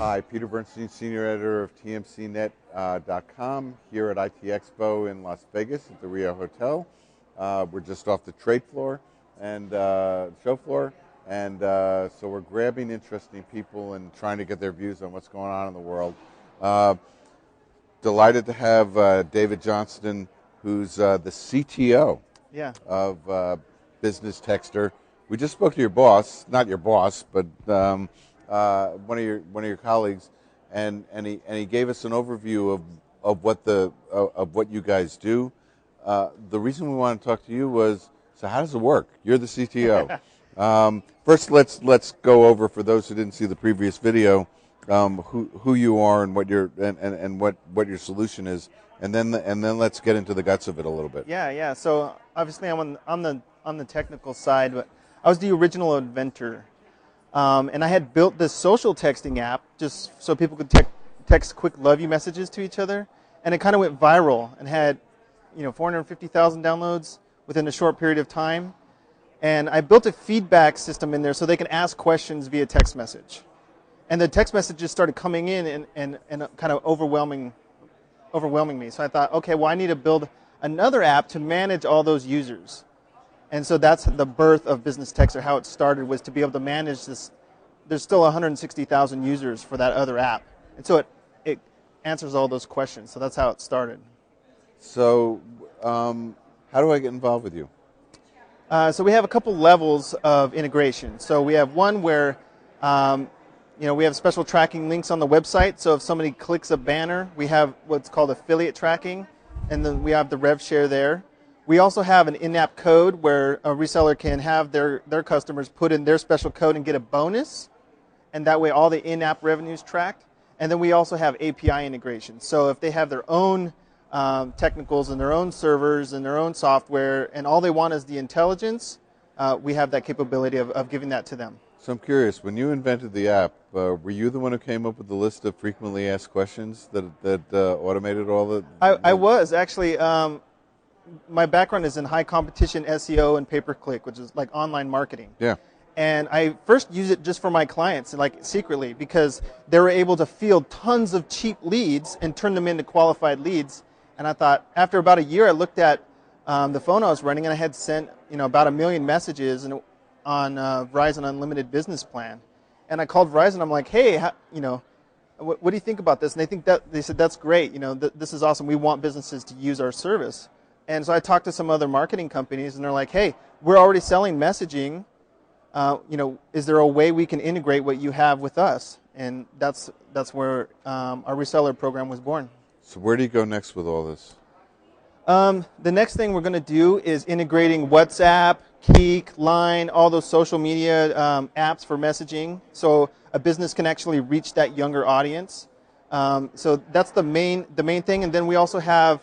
Hi, Peter Bernstein, Senior Editor of TMCnet.com here at ITEXPO in Las Vegas at the Rio Hotel. We're just off the trade floor and show floor, and so we're grabbing interesting people and trying to get their views on what's going on in the world. Delighted to have David Johnston, who's the CTO of Business Texter. We just spoke to your boss, not your boss, but one of your colleagues, and he gave us an overview of what you guys do. The reason we want to talk to you was, so how does it work? You're the CTO. First, let's go over, for those who didn't see the previous video, who you are and what your what your solution is, and then let's get into the guts of it a little bit. Yeah. So obviously I'm on the technical side, but I was the original inventor. And I had built this social texting app just so people could text quick love you messages to each other, and it kind of went viral and had 450,000 downloads within a short period of time. And I built a feedback system in there so they can ask questions via text message. And the text messages started coming in and kind of overwhelming me. So I thought, okay, well, I need to build another app to manage all those users. And so that's the birth of Business Texter. How it started was to be able to manage this. There's still 160,000 users for that other app. And so it answers all those questions. So that's how it started. So how do I get involved with you? So we have a couple levels of integration. So we have one where we have special tracking links on the website. So if somebody clicks a banner, we have what's called affiliate tracking, and then we have the rev share there. We also have an in-app code where a reseller can have their customers put in their special code and get a bonus, and that way all the in-app revenue is tracked. And then we also have API integration. So if they have their own technicals and their own servers and their own software, and all they want is the intelligence, we have that capability of giving that to them. So I'm curious, when you invented the app, were you the one who came up with the list of frequently asked questions that automated all the... I was, actually. My background is in high competition SEO and pay-per-click, which is like online marketing. Yeah. And I first used it just for my clients, like secretly, because they were able to field tons of cheap leads and turn them into qualified leads. And I thought, after about a year, I looked at the phone I was running, and I had sent about 1 million messages on Verizon Unlimited Business Plan. And I called Verizon. I'm like, hey, what do you think about this? And they said that's great. This is awesome. We want businesses to use our service. And so I talked to some other marketing companies, and they're like, hey, we're already selling messaging. Is there a way we can integrate what you have with us? And that's where our reseller program was born. So where do you go next with all this? The next thing we're going to do is integrating WhatsApp, Keek, Line, all those social media apps for messaging, so a business can actually reach that younger audience. So that's the main thing. And then we also have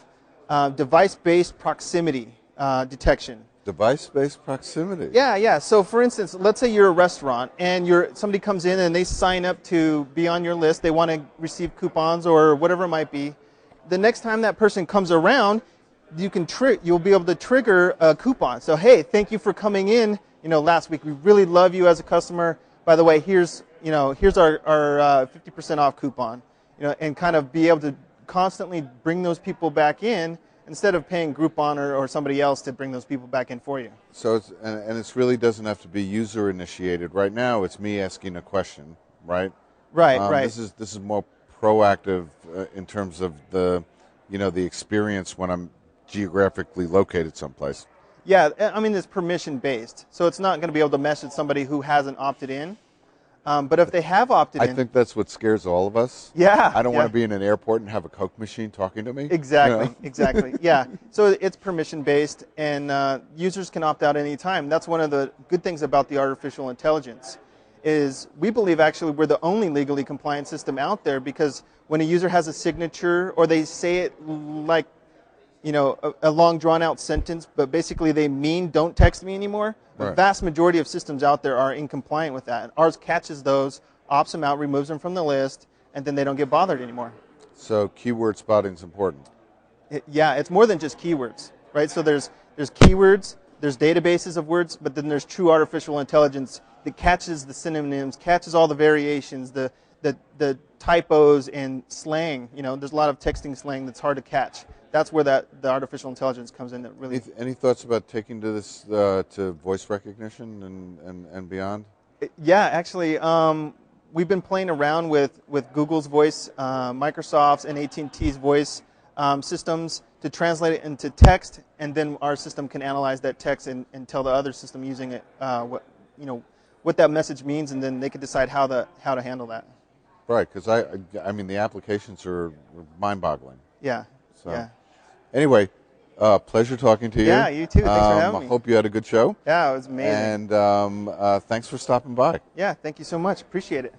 device-based proximity detection. Device-based proximity? Yeah. So for instance, let's say you're a restaurant and somebody comes in and they sign up to be on your list. They want to receive coupons or whatever it might be. The next time that person comes around, you'll be able to trigger a coupon. So hey, thank you for coming in. Last week we really love you as a customer. By the way, here's our 50% off coupon. And kind of be able to constantly bring those people back in instead of paying Groupon or somebody else to bring those people back in for you. So it really doesn't have to be user initiated. Right now, it's me asking a question, right? Right. This is more proactive in terms of the experience when I'm geographically located someplace. Yeah, I mean, it's permission based, so it's not going to be able to message somebody who hasn't opted in. But if they have opted in... I think that's what scares all of us. Yeah. I don't want to be in an airport and have a Coke machine talking to me. Exactly. Yeah. So it's permission-based, and users can opt out anytime. That's one of the good things about the artificial intelligence, is we believe actually we're the only legally compliant system out there, because when a user has a signature or they say it like, a long drawn-out sentence, but basically they mean don't text me anymore, the vast majority of systems out there are incompliant with that. And ours catches those, opts them out, removes them from the list, and then they don't get bothered anymore. So keyword spotting is important. It's more than just keywords, right? So there's keywords, there's databases of words, but then there's true artificial intelligence that catches the synonyms, catches all the variations, the the typos and slang. There's a lot of texting slang that's hard to catch. That's where the artificial intelligence comes in. That really. Any thoughts about taking to this to voice recognition and beyond? Yeah, actually, we've been playing around with Google's voice, Microsoft's, and AT&T's voice systems to translate it into text, and then our system can analyze that text and tell the other system using it what that message means, and then they can decide how to handle that. Right, because I mean the applications are mind-boggling. Yeah. So, yeah. Anyway, pleasure talking to you. Yeah, you too. Thanks for having me. I hope you had a good show. Yeah, it was amazing. And thanks for stopping by. Yeah, thank you so much. Appreciate it.